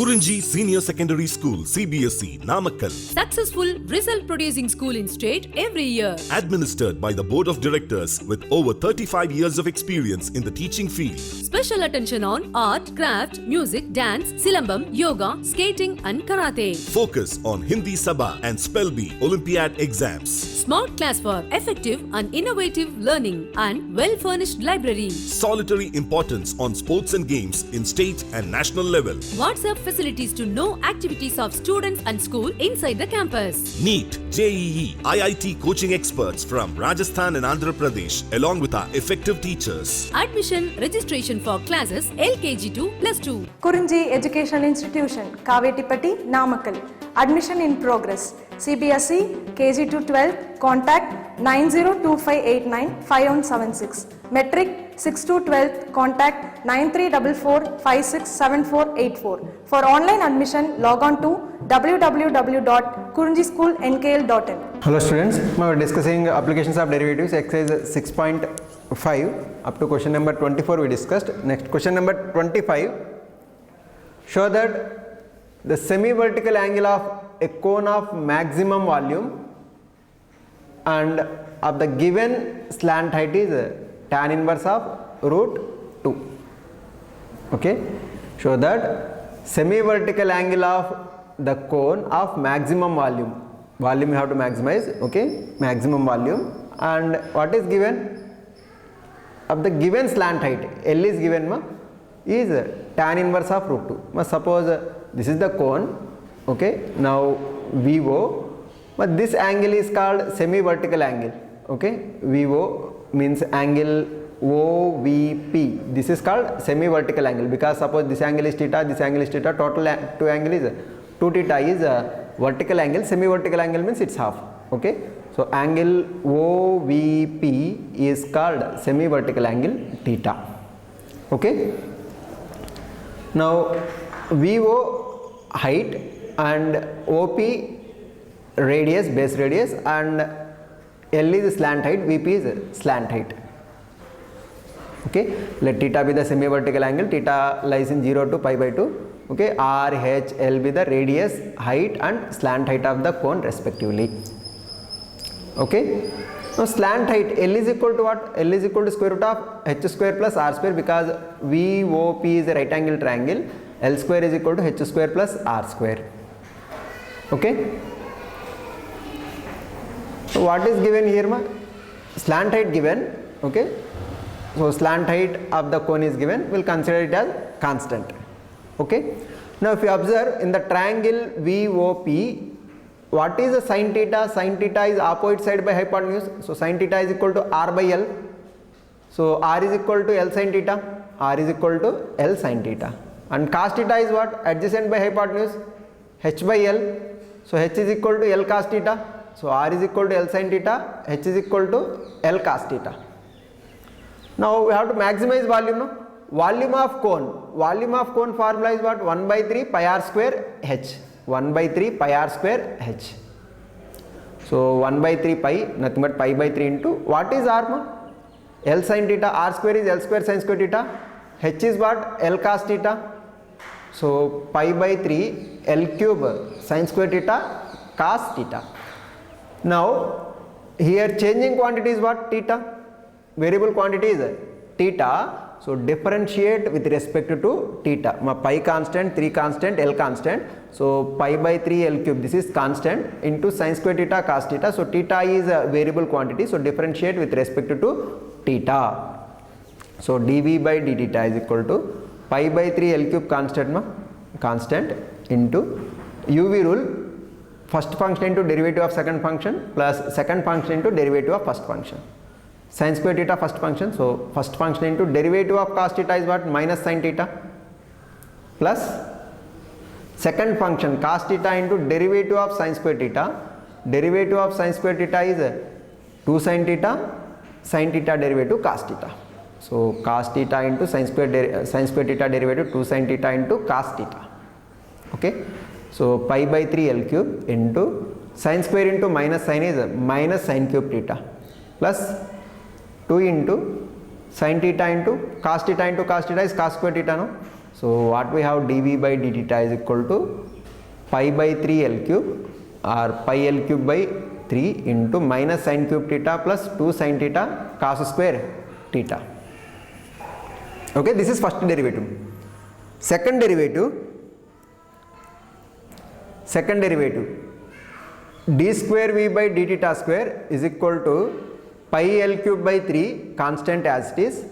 Kurinji Senior Secondary School, CBSE, Namakkal. Successful result producing school in state every year. Administered by the Board of Directors with over 35 years of experience in the teaching field. Special attention on art, craft, music, dance, silambam, yoga, skating and karate. Focus on Hindi Sabha and Spell Bee Olympiad exams. Smart class for effective and innovative learning and well-furnished library. Solitary importance on sports and games in state and national level. WhatsApp facilities to know activities of students and school inside the campus. NEET, JEE, IIT coaching experts from Rajasthan and Andhra Pradesh along with our effective teachers. Admission registration for classes LKG to +2. Kurinji Educational Institution, Kavetipatti, Namakkal. Admission in progress. CBSE, KG to 12, contact 9025895176. Metric 6 to 12, contact 9344567484. For online admission, log on to www.kurinjischoolnkl.in. Hello students, we are discussing applications of derivatives, exercise 6.5 up to question number 24 we discussed. Next question number 25, show that the semi-vertical angle of a cone of maximum volume and of the given slant height is tan inverse of root 2. Okay, show that semi-vertical angle of the cone of maximum volume you have to maximize, okay, maximum volume, and what is given of the given slant height, L is given is tan inverse of root 2. Suppose this is the cone, okay, now VO, but this angle is called semi-vertical angle, okay, VO means angle OVP, this is called semi-vertical angle because suppose this angle is theta, this angle is theta, total 2 angle is 2 theta is vertical angle, semi-vertical angle means it's half, okay. So angle OVP is called semi-vertical angle theta, okay. Now VO height and OP radius, base radius, and L is slant height, VP is slant height, okay. Let theta be the semi-vertical angle, theta lies in 0 to pi by 2, okay. R, H, L be the radius, height and slant height of the cone respectively, okay. Now slant height, L is equal to what? L is equal to square root of H square plus R square because VOP is a right angle triangle, L square is equal to H square plus R square, okay. So what is given here slant height given, okay. So slant height of the cone is given, we will consider it as constant, okay. Now if you observe in the triangle VOP, what is the sin theta? Sin theta is opposite side by hypotenuse, so sin theta is equal to R by L, so R is equal to L sin theta, R is equal to L sin theta, and cos theta is what? Adjacent by hypotenuse, H by L, so H is equal to L cos theta, so R is equal to L sin theta, H is equal to L cos theta. Now we have to maximize volume, no? Volume of cone formula is what? 1 by 3 pi r square H, 1 by 3 pi r square H. So 1 by 3 pi, nothing but pi by 3 into what is R L sin theta, R square is L square sin square theta, H is what? L cos theta, so pi by 3 L cube sin square theta cos theta. Now here changing quantity is what? Theta, variable quantity is theta, so differentiate with respect to theta. Pi constant, 3 constant, L constant, so pi by 3 L cube, this is constant, into sin square theta cos theta, so theta is a variable quantity, so differentiate with respect to theta. So dV by d theta is equal to pi by 3 L cube constant into UV rule, first function into derivative of second function plus second function into derivative of first function. Sin square theta first function, so first function into derivative of cos theta is what? Minus sin theta, plus second function cos theta into derivative of sin square theta, derivative of sin square theta is 2 sin theta derivative cos theta, so cos theta into sin square theta derivative 2 sin theta into cos theta, okay. So pi by 3 L cube into sin square into minus sin is minus sin cube theta plus 2 into sin theta into cos theta is cos square theta, no? So what we have, dv by d theta is equal to pi by 3 L cube or pi L cube by 3 into minus sin cube theta plus 2 sin theta cos square theta. Okay, this is first derivative. Second derivative, d square v by d theta square is equal to pi L cube by 3 constant as it is,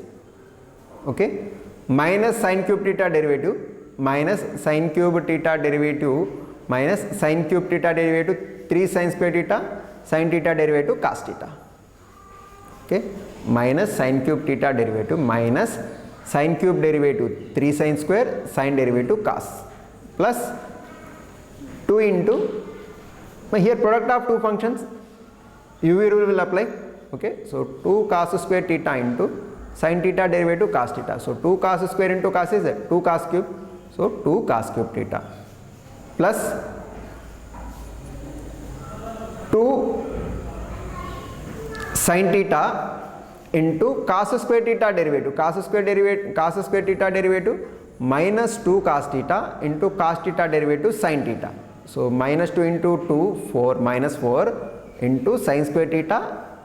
okay, minus sin cube theta derivative, minus sin cube theta derivative, minus sin cube theta derivative 3 sin square theta, sin theta derivative cos theta, okay, minus sin cube theta derivative minus sin cube derivative 3 sin square, sin derivative cos, plus 2 into, here product of two functions, UV rule will apply, okay. So 2 cos square theta into sin theta derivative cos theta. So 2 cos square into cos is 2 cos cube, so 2 cos cube theta plus 2 sin theta into cos square theta derivative, cos square theta derivative minus 2 cos theta into cos theta derivative sin theta. So minus 2 into 2, 4, minus 4 into sin square theta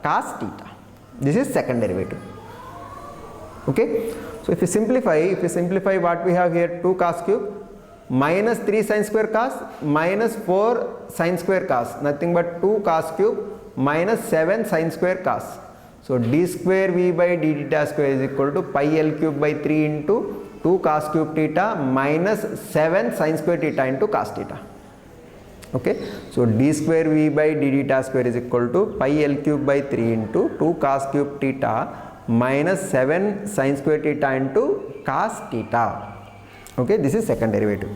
cos theta. This is second derivative. Okay. So if you simplify what we have here, 2 cos cube minus 3 sin square cos minus 4 sin square cos, nothing but 2 cos cube minus 7 sin square cos. So d square v by d theta square is equal to pi L cube by 3 into 2 cos cube theta minus 7 sin square theta into cos theta. Okay. So d square v by d theta square is equal to pi L cube by 3 into 2 cos cube theta minus 7 sin square theta into cos theta. Okay, this is second derivative.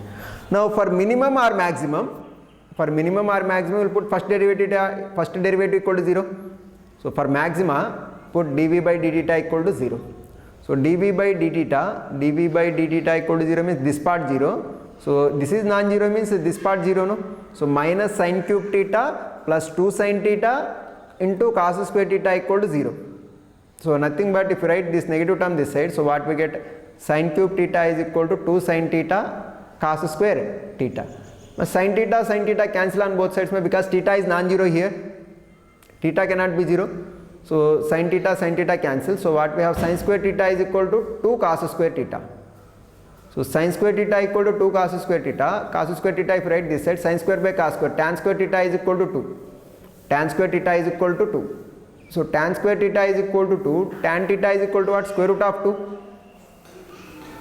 Now for minimum or maximum, we'll put first derivative equal to 0. So for maxima, put dv by d theta equal to 0. So dv by d theta equal to 0 means this part 0. So this is non-zero means this part 0, no? So minus sin cube theta plus 2 sin theta into cos square theta equal to 0. So nothing but if you write this negative term this side, so what we get, sin cube theta is equal to 2 sin theta cos square theta. Now sin theta cancel on both sides because theta is non-zero here. Theta cannot be 0. So sin theta cancel. So what we have, sin square theta is equal to 2 cos square theta. So sin square theta equal to 2 cos square theta. Cos square theta if you write this side, sin square by cos square. Tan square theta is equal to 2. Tan square theta is equal to 2. So tan square theta is equal to 2. Tan theta is equal to what? Square root of 2.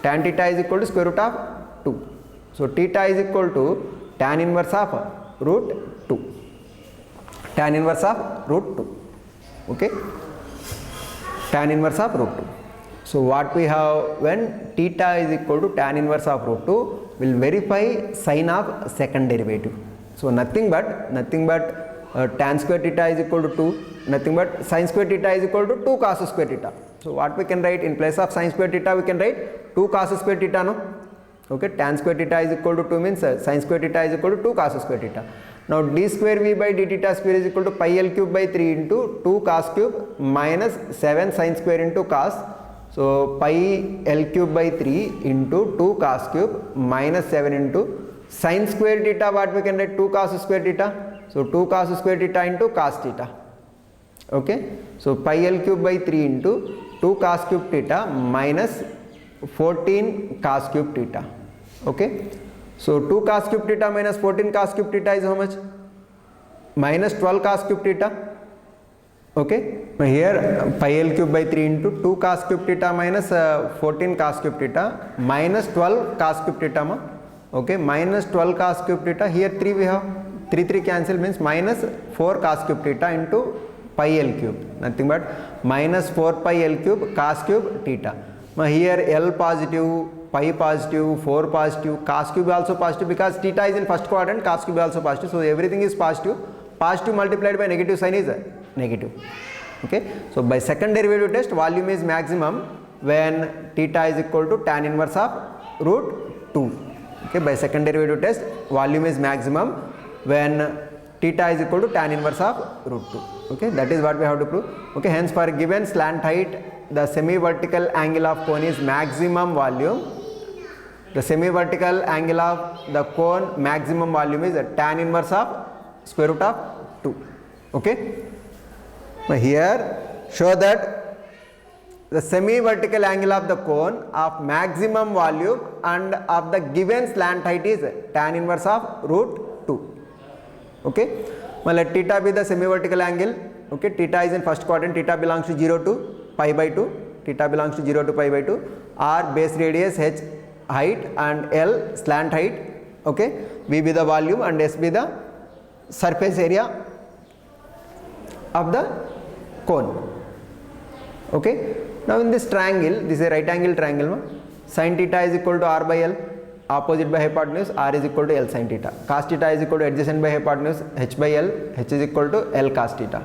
Tan theta is equal to square root of 2. So theta is equal to tan inverse of root 2. Tan inverse of root 2. Okay. Tan inverse of root 2. So what we have, when theta is equal to tan inverse of root 2, will verify sign of second derivative. So nothing but tan square theta is equal to 2, nothing but sin square theta is equal to 2 cos square theta. So what we can write, in place of sin square theta we can write 2 cos square theta, no? Okay, tan square theta is equal to 2 means sin square theta is equal to 2 cos square theta. Now d square v by d theta square is equal to pi L cube by 3 into 2 cos cube minus 7 sin square into cos. So pi L cube by 3 into 2 cos cube minus 7 into sin square theta, what we can write, 2 cos square theta. So 2 cos square theta into cos theta. Okay. So pi L cube by 3 into 2 cos cube theta minus 14 cos cube theta. Okay. So 2 cos cube theta minus 14 cos cube theta is how much? Minus 12 cos cube theta. Okay. Here pi L cube by 3 into 2 cos cube theta minus 14 cos cube theta minus 12 cos cube theta. Okay. Minus 12 cos cube theta. Here 3 we have. 3 cancel means minus 4 cos cube theta into pi L cube. Nothing but minus 4 pi L cube cos cube theta. Here L positive, pi positive, 4 positive, cos cube also positive because theta is in first quadrant, cos cube also positive. So everything is positive. Positive multiplied by negative sign is negative. Okay. So by second derivative test, volume is maximum when theta is equal to tan inverse of root 2. Okay. By second derivative test, volume is maximum when theta is equal to tan inverse of root 2. Okay. That is what we have to prove. Okay. Hence for given slant height, the semi vertical angle of cone is maximum volume The semi-vertical angle of the cone maximum volume is tan inverse of square root of 2. Okay. Now here show that the semi-vertical angle of the cone of maximum volume and of the given slant height is tan inverse of root 2. Okay. Now let theta be the semi-vertical angle. Okay. Theta is in first quadrant. Theta belongs to 0 to pi by 2. Theta belongs to 0 to pi by 2. R base radius, h height, and L slant height. Okay. V be the volume and S be the surface area of the cone. Okay. Now in this triangle, this is a right angle triangle. Sin theta is equal to R by L. Opposite by hypotenuse, R is equal to L sin theta. Cos theta is equal to adjacent by hypotenuse, H by L. H is equal to L cos theta.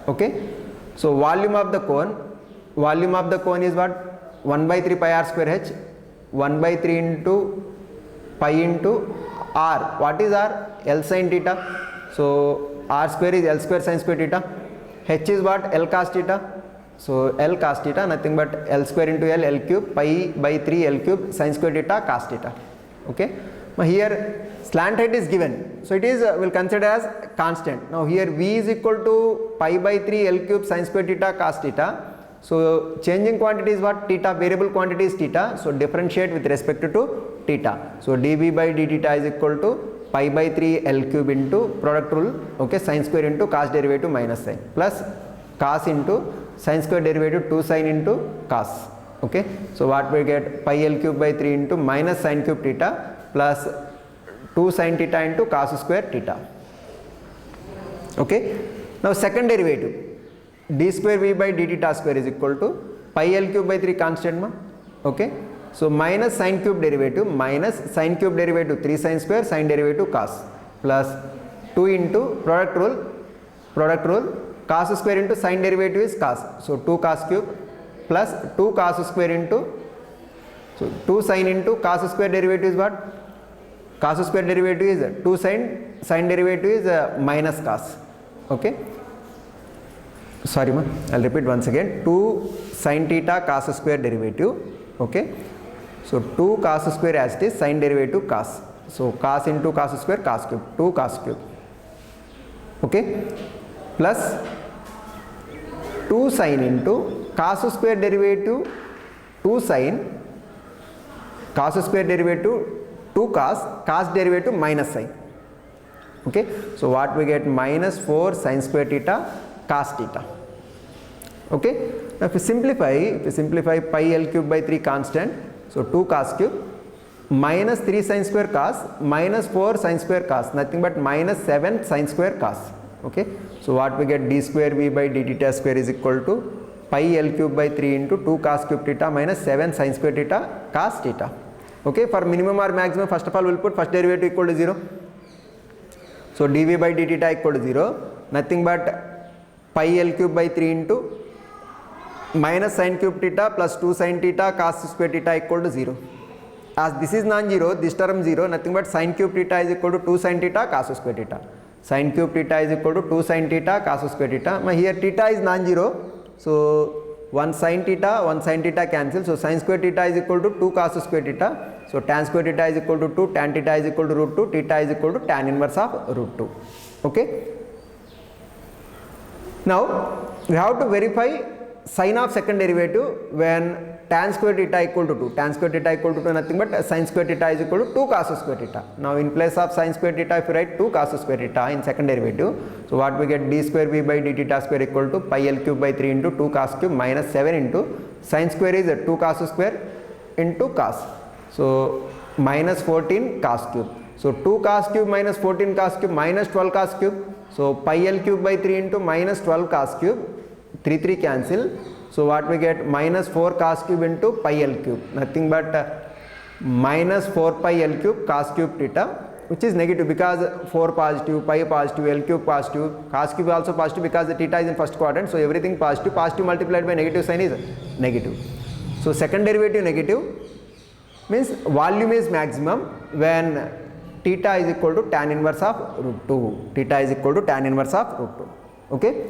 Okay. So volume of the cone is what? 1 by 3 pi r square h. 1 by 3 into pi into r. What is r? L sin theta. So r square is L square sin square theta. H is what? L cos theta. So L cos theta nothing but L square into L cube pi by 3 L cube sin square theta cos theta. Okay. Now here slant height is given. So it is we'll consider as constant. Now here V is equal to pi by 3 L cube sin square theta cos theta. So changing quantity is what? Theta. Variable quantity is theta. So differentiate with respect to theta. So dV by d theta is equal to pi by 3 L cube into product rule. Okay. Sin square into cos derivative minus sin plus cos into sin square derivative 2 sin into cos. Okay. So what we get? Pi L cube by 3 into minus sin cube theta plus 2 sin theta into cos square theta. Okay. Now second derivative, d square v by d theta square is equal to pi L cube by 3 constant ma. Okay. So minus sin cube derivative minus sin cube derivative 3 sin square sin derivative cos plus 2 into product rule cos square into sin derivative is cos. So 2 cos cube plus 2 cos square into, so 2 sin into cos square derivative is what? Cos square derivative is 2 sin derivative is minus cos. Okay. Sorry ma, I'll repeat once again. 2 sin theta cos square derivative. Okay. So 2 cos square as it is sin derivative cos. So cos into cos square cos cube, 2 cos cube. Okay. Plus 2 sin into cos square derivative 2 sin, cos square derivative 2 cos derivative minus sin. Okay. So what we get? Minus 4 sin square theta cos theta. Okay. Now if we simplify pi L cube by 3 constant, so 2 cos cube minus 3 sin square cos minus 4 sin square cos, nothing but minus 7 sin square cos. Okay. So what we get? D square v by d theta square is equal to pi L cube by 3 into 2 cos cube theta minus 7 sin square theta cos theta. Okay. For minimum or maximum, first of all we'll put first derivative equal to 0. So dv by d theta equal to 0, nothing but pi L cube by 3 into minus sin cube theta plus 2 sin theta cos square theta equal to 0. As this is non-zero, this term 0, nothing but sin cube theta is equal to 2 sin theta cos square theta. Sin cube theta is equal to 2 sin theta cos square theta. Now here theta is non-zero, so 1 sin theta cancel. So sin square theta is equal to 2 cos square theta. So tan square theta is equal to 2, tan theta is equal to root 2, theta is equal to tan inverse of root 2. Okay. Now we have to verify sin of second derivative when tan square theta equal to 2. Tan square theta equal to 2, nothing but sin square theta is equal to 2 cos square theta. Now in place of sin square theta, if you write 2 cos square theta in second derivative, so what we get? D square v by d theta square equal to pi L cube by 3 into 2 cos cube minus 7 into sin square is 2 cos square into cos. So minus 14 cos cube. So 2 cos cube minus 14 cos cube minus 12 cos cube. So pi L cube by 3 into minus 12 cos cube. 3 cancel. So what we get? Minus 4 cos cube into pi L cube, nothing but minus 4 pi L cube cos cube theta, which is negative because 4 positive, pi positive, L cube positive, cos cube also positive because the theta is in first quadrant. So everything positive, positive multiplied by negative sign is negative. So second derivative negative means volume is maximum when theta is equal to tan inverse of root 2. Theta is equal to tan inverse of root 2. Okay.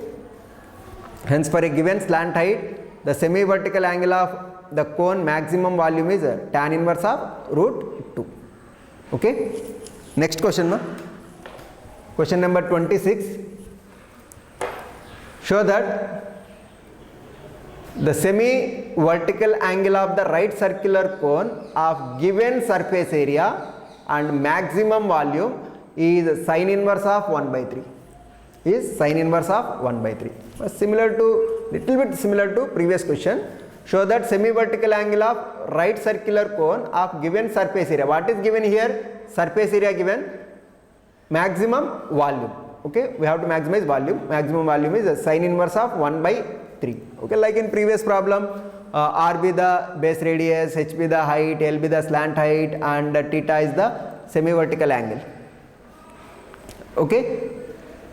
Hence for a given slant height, the semi-vertical angle of the cone maximum volume is tan inverse of root 2. Okay. Next question, ma. Question number 26. Show that the semi-vertical angle of the right circular cone of given surface area and maximum volume is sin inverse of 1 by 3. Is sin inverse of 1 by 3. Little bit similar to previous question. Show that semi-vertical angle of right circular cone of given surface area. What is given here? Surface area given, maximum volume. Okay, we have to maximize volume. Maximum volume is sin inverse of 1 by 3. Okay, like in previous problem, r be the base radius, h be the height, l be the slant height, and theta is the semi-vertical angle. Okay,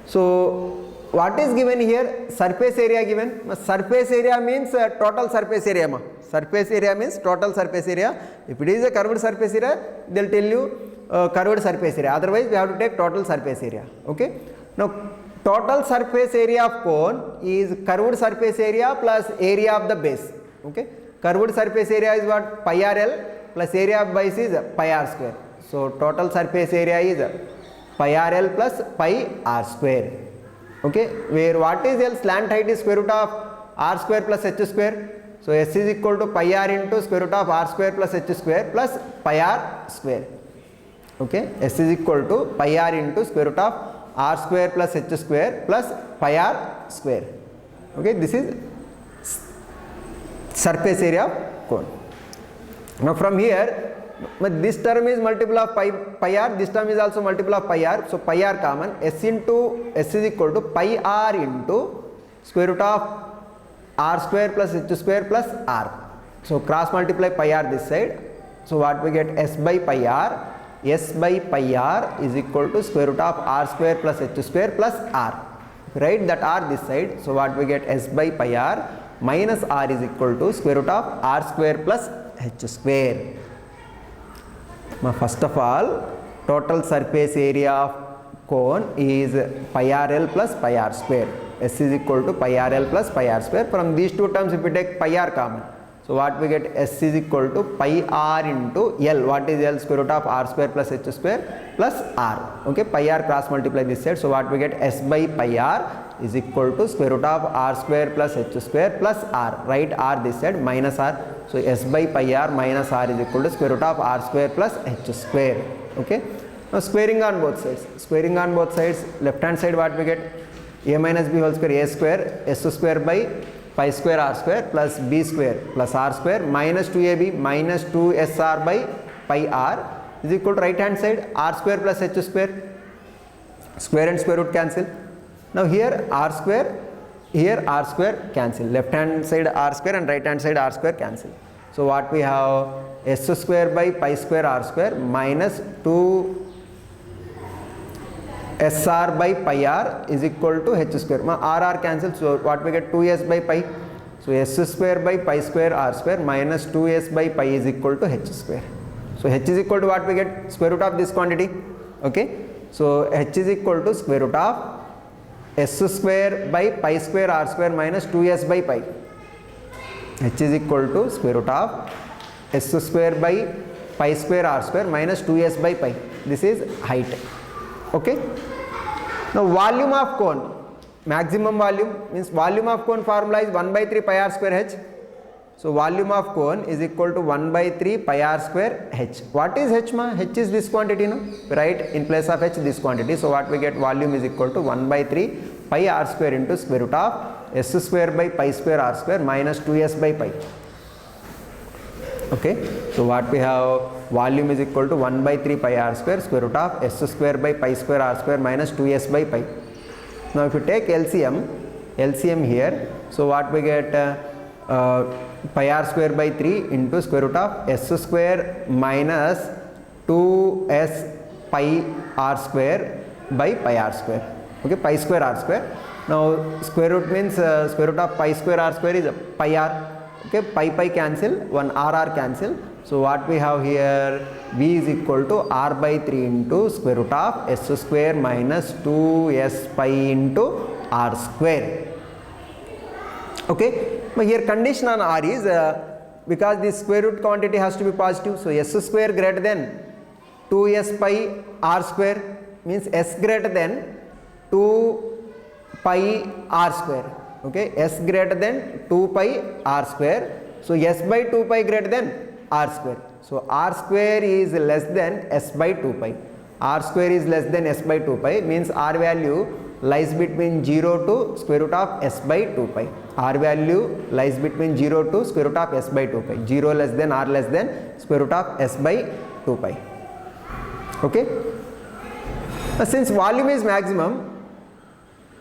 so what is given here? Surface area given. Surface area means total surface area. Surface area means total surface area. If it is a curved surface area, they will tell you curved surface area. Otherwise, we have to take total surface area. Okay. Now, total surface area of cone is curved surface area plus area of the base. Okay. Curved surface area is what? Pi r l plus area of base is pi r square. So, total surface area is pi r l plus pi r square. Okay. Where what is L? Slant height is square root of r square plus h square. So, S is equal to pi r into square root of r square plus h square plus pi r square. Okay. S is equal to pi r into square root of r square plus h square plus pi r square. Okay. This is surface area of cone. Now, from here, this term is multiple of pi r, this term is also multiple of pi r. So, pi r common, S is equal to pi r into square root of r square plus h square plus r. So, cross multiply pi r this side. So, what we get? S by pi r. S by pi r is equal to square root of r square plus h square plus r. Write that r this side. So, what we get? S by pi r minus r is equal to square root of r square plus h square. Now, first of all, total surface area of cone is pi r l plus pi r square. S is equal to pi r l plus pi r square. From these two terms, if we take pi r common, so what we get? S is equal to pi r into L. What is L? Square root of r square plus h square plus r. Okay, pi r cross multiply this side. So, what we get? S by pi r is equal to square root of r square plus h square plus r. Write r this side minus r. So, S by pi r minus r is equal to square root of r square plus h square. Okay. Now, squaring on both sides. Squaring on both sides, left hand side what we get? A minus b whole square, a square, s square by pi square r square plus b square plus r square minus 2ab minus 2sr by pi r is equal to right hand side r square plus h square. Square and square root cancel. Now, here r square cancel. Left hand side r square and right hand side r square cancel. So, what we have? S square by pi square r square minus 2 SR by pi r is equal to h square. R cancel. So, what we get? 2s by pi. So, s square by pi square r square minus 2s by pi is equal to h square. So, h is equal to what we get? Square root of this quantity. Okay. So, h is equal to square root of s square by pi square r square minus 2s by pi. H is equal to square root of s square by pi square r square minus 2s by pi. This is height. Okay. Now, volume of cone, maximum volume means volume of cone formula is 1 by 3 pi r square h. So, volume of cone is equal to 1 by 3 pi r square h. What is h ma? H is this quantity, no? Right, in place of h this quantity. So, what we get? Volume is equal to 1 by 3 pi r square into square root of s square by pi square r square minus 2s by pi. Okay. So, what we have? Volume is equal to 1 by 3 pi r square square root of s square by pi square r square minus 2s by pi. Now, if you take LCM here, so what we get? Pi r square by 3 into square root of s square minus 2s pi r square by pi r square. Okay, pi square r square. Now, square root means square root of pi square r square is pi r. Okay, pi cancel, 1 r cancel. So, what we have here? V is equal to r by 3 into square root of s square minus 2s pi into r square. Okay, but here condition on r is because the square root quantity has to be positive, so s square greater than 2s pi r square means s greater than 2 pi r square. Okay, s greater than 2 pi r square, so s by 2 pi greater than r square, so r square is less than s by 2 pi. R square is less than s by 2 pi means r value lies between 0 to square root of s by 2 pi. R value lies between 0 to square root of s by 2 pi. 0 less than r less than square root of s by 2 pi. Okay. Since volume is maximum,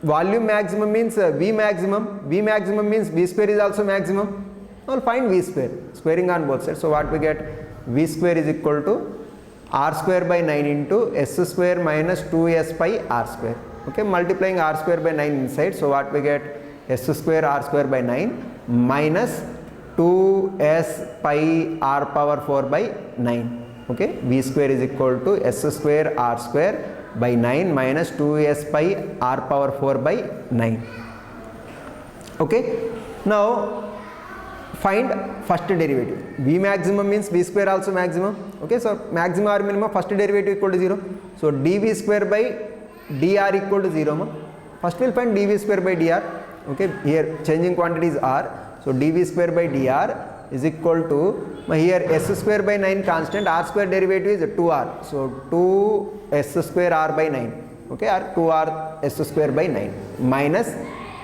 volume maximum means V maximum. V maximum means V square is also maximum. Now find V square, squaring on both sides. So what we get? V square is equal to r square by 9 into s square minus 2s pi r square. Okay, multiplying r square by 9 inside, so what we get? S square r square by 9 minus 2s pi r power 4 by 9. Okay, V square is equal to s square r square by 9 minus 2s pi r power 4 by 9. Okay, now find first derivative. V maximum means V square also maximum. Okay, so maximum or minimum, first derivative equal to 0. So dv square by dr equal to 0. First we'll find dv square by dr. Okay, here changing quantities are, so dv square by dr is equal to, here s square by 9 constant, r square derivative is 2r, so 2s square r by 9. Okay, or 2r s square by 9 minus,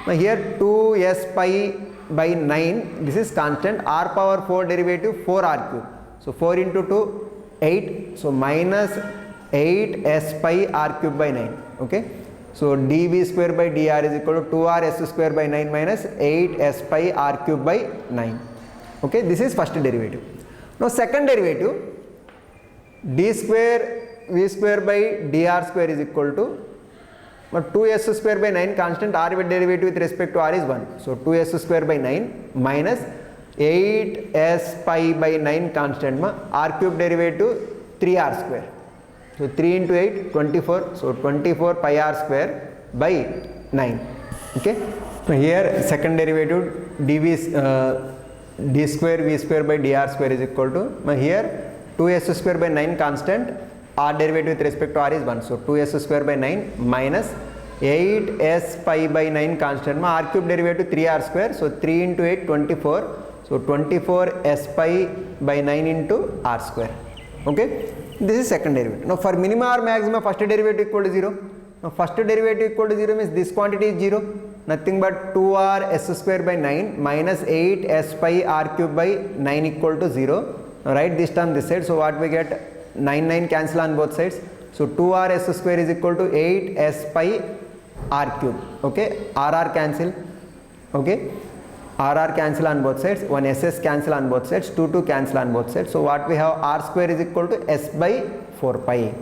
here 2s pi by 9, this is constant, r power 4 derivative 4r cube, so 4 into 2 8, so minus 8s pi r cube by 9. Okay, so dv square by dr is equal to 2r s square by 9 minus 8s pi r cube by 9. Okay, this is first derivative. Now second derivative, d square v square by dr square is equal to, but 2s square by 9 constant, r derivative with respect to r is 1, so 2s square by 9 minus 8s pi by 9 constant, r cube derivative 3r square, so 3 into 8 24, so 24 pi r square by 9. Okay, so here second derivative d square v square by dr square is equal to, here 2s square by 9 constant, r derivative with respect to r is 1, so 2s square by 9 minus 8s pi by 9 constant, r cube derivative 3r square, so 3 into 8 24, so 24 s pi by 9 into r square. Okay, this is second derivative. Now for minima or maxima, first derivative equal to 0. Now first derivative equal to 0 means this quantity is 0, nothing but 2r s square by 9 minus 8 s pi r cube by 9 equal to 0. Now write this term this side, so what we get? 9 cancel on both sides, so 2r s square is equal to 8 s pi r cube. Okay, r cancel. Okay, r cancel on both sides, 1 ss cancel on both sides, 2 cancel on both sides, so what we have? R square is equal to s by 4 pi.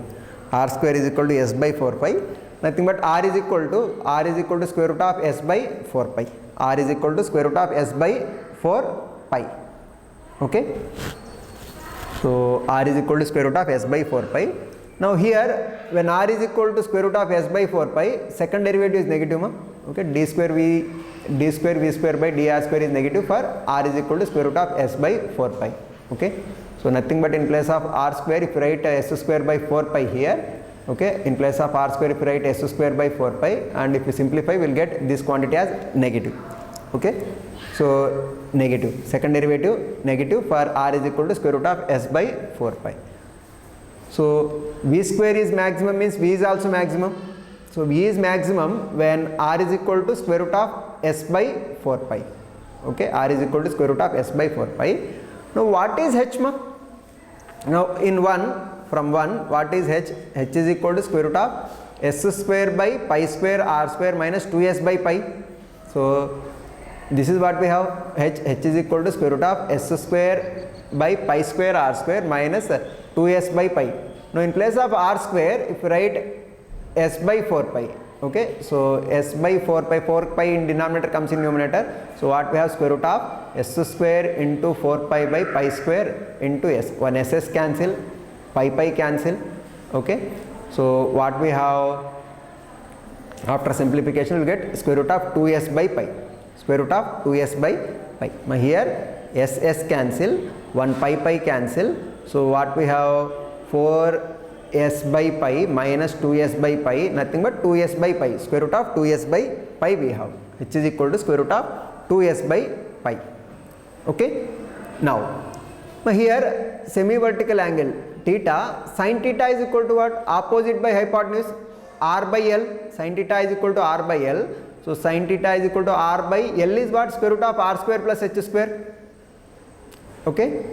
R square is equal to s by 4 pi, nothing but r is equal to square root of s by 4 pi. R is equal to square root of s by 4 pi. Okay, so r is equal to square root of s by 4 pi. Now here when r is equal to square root of s by 4 pi, second derivative is negative. Okay, d square v square by dr square is negative for r is equal to square root of s by 4 pi. Okay, so nothing but in place of r square, if you write s square by 4 pi here, okay, in place of r square if you write s square by 4 pi, and if you simplify we will get this quantity as negative. Okay, so negative, second derivative negative for r is equal to square root of s by 4 pi. So v square is maximum means v is also maximum. So v is maximum when r is equal to square root of s by 4 pi. Okay, r is equal to square root of s by 4 pi. Now what is h? Now in 1, from 1, what is h? H is equal to square root of s square by pi square r square minus 2s by pi. So this is what we have, h is equal to square root of s square by pi square r square minus 2s by pi. Now in place of r square, if you write s by 4 pi, okay, so s by 4 pi in denominator comes in numerator, so what we have? Square root of s square into 4 pi by pi square into s, 1 ss cancel, pi cancel. Okay, so what we have after simplification, we will get square root of 2s by pi, square root of 2s by pi. Here s cancel, 1 pi cancel. So what we have, 4s by pi minus 2s by pi, nothing but 2s by pi, square root of 2s by pi we have. H is equal to square root of 2s by pi. Okay. Now here semi-vertical angle theta, sin theta is equal to what? Opposite by hypotenuse, r by l. Sin theta is equal to r by l. So sin theta is equal to r by l is what? Square root of r square plus h square. Okay.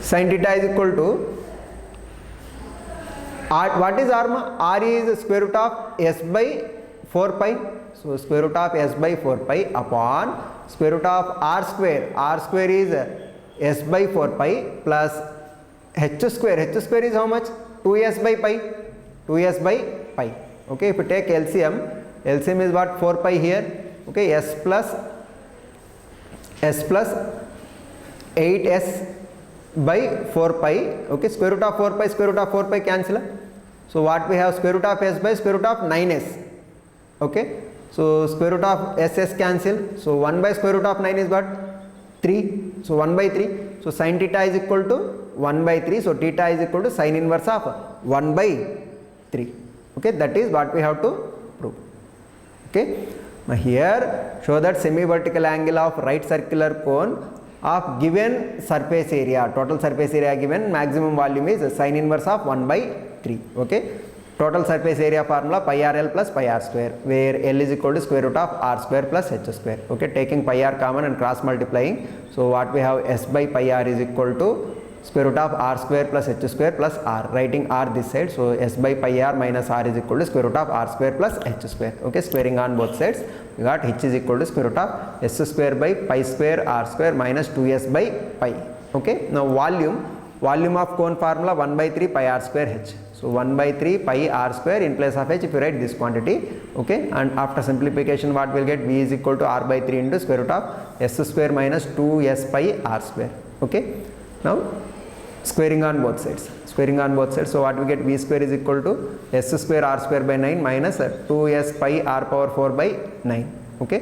Sin theta is equal to r. What is r? R is square root of s by 4 pi. So square root of s by 4 pi upon square root of r square. R square is s by 4 pi plus h square. H square is how much? 2s by pi. 2s by pi. Okay. If you take LCM, LCM is what? 4 pi here. Okay. S plus 8s by 4 pi. Okay. Square root of 4 pi, square root of 4 pi cancel. So what we have? Square root of s by square root of 9s. Okay. So square root of s cancel. So 1 by square root of 9 is what? 3. So 1 by 3. So sin theta is equal to 1 by 3. So theta is equal to sin inverse of 1 by 3. Okay. That is what we have to prove. Okay. Now here show that semi-vertical angle of right circular cone of given surface area, total surface area given, maximum volume is sin inverse of 1 by 3. Okay. Total surface area formula pi r l plus pi r square, where l is equal to square root of r square plus h square. Okay. Taking pi r common and cross multiplying, so what we have, s by pi r is equal to square root of r square plus h square plus r. Writing r this side, so s by pi r minus r is equal to square root of r square plus h square. Okay. Squaring on both sides, we got h is equal to square root of s square by pi square r square minus 2s by pi. Okay. Now volume of cone formula 1 by 3 pi r square h. So 1 by 3 pi r square, in place of h if you write this quantity. Okay. And after simplification what we'll get, v is equal to r by 3 into square root of s square minus 2s pi r square. Okay. Now squaring on both sides. Squaring on both sides. So what we get, v square is equal to s square r square by 9 minus 2s pi r power 4 by 9. Okay.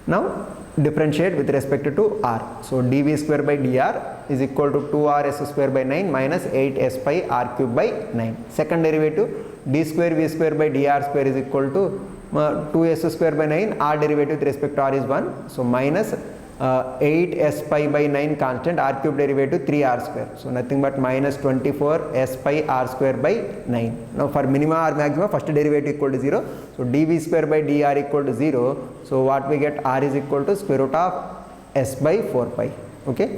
Now differentiate with respect to r. So dv square by dr is equal to 2rs square by 9 minus 8s pi r cube by 9. Second derivative, d square v square by dr square is equal to 2s square by 9, r derivative with respect to r is 1. So minus 8s pi by 9 constant, r cube derivative 3r square. So nothing but minus 24s pi r square by 9. Now for minima or maxima, first derivative equal to 0. So dv square by dr equal to 0. So what we get, r is equal to square root of s by 4 pi. Okay.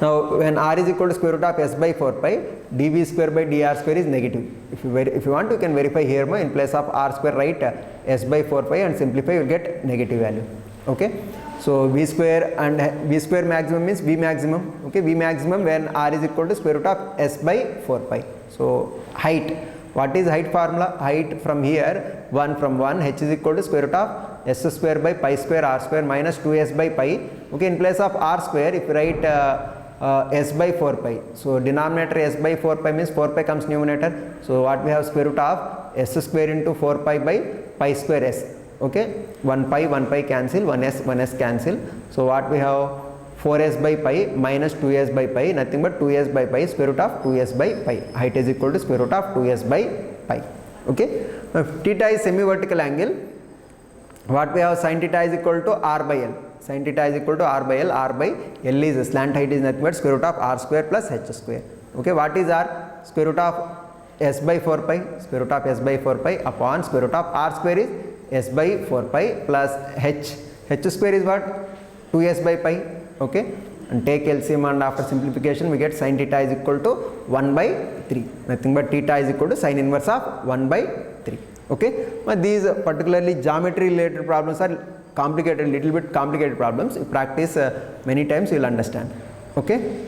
Now when r is equal to square root of s by 4 pi, dv square by dr square is negative. If you want, you can verify here, in place of r square write s by 4 pi and simplify, you will get negative value. Okay. So v square and v square maximum means v maximum. Okay. V maximum when r is equal to square root of s by 4 pi. So height, what is height formula? Height from here, 1 from 1, h is equal to square root of s square by pi square r square minus 2s by pi. Okay. In place of r square, if you write s by 4 pi, so denominator s by 4 pi means 4 pi comes numerator. So what we have, square root of s square into 4 pi by pi square s. Okay. 1 pi cancel, 1s cancel. So what we have, 4s by pi minus 2s by pi, nothing but 2s by pi, square root of 2s by pi. Height is equal to square root of 2s by pi. Okay. Now if theta is semi-vertical angle, what we have, sin theta is equal to r by l. Sin theta is equal to r by l. R by l is slant height is nothing but square root of r square plus h square. Okay. What is r? Square root of s by 4 pi, square root of s by 4 pi upon square root of r square is s by 4 pi plus h square is what, 2s by pi. Okay. And take LCM, and after simplification we get sin theta is equal to 1 by 3, nothing but theta is equal to sin inverse of 1 by 3. Okay. But these particularly geometry related problems are complicated, little bit complicated problems. If practice many times, you will understand. Okay.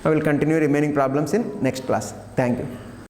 I will continue remaining problems in next class. Thank you.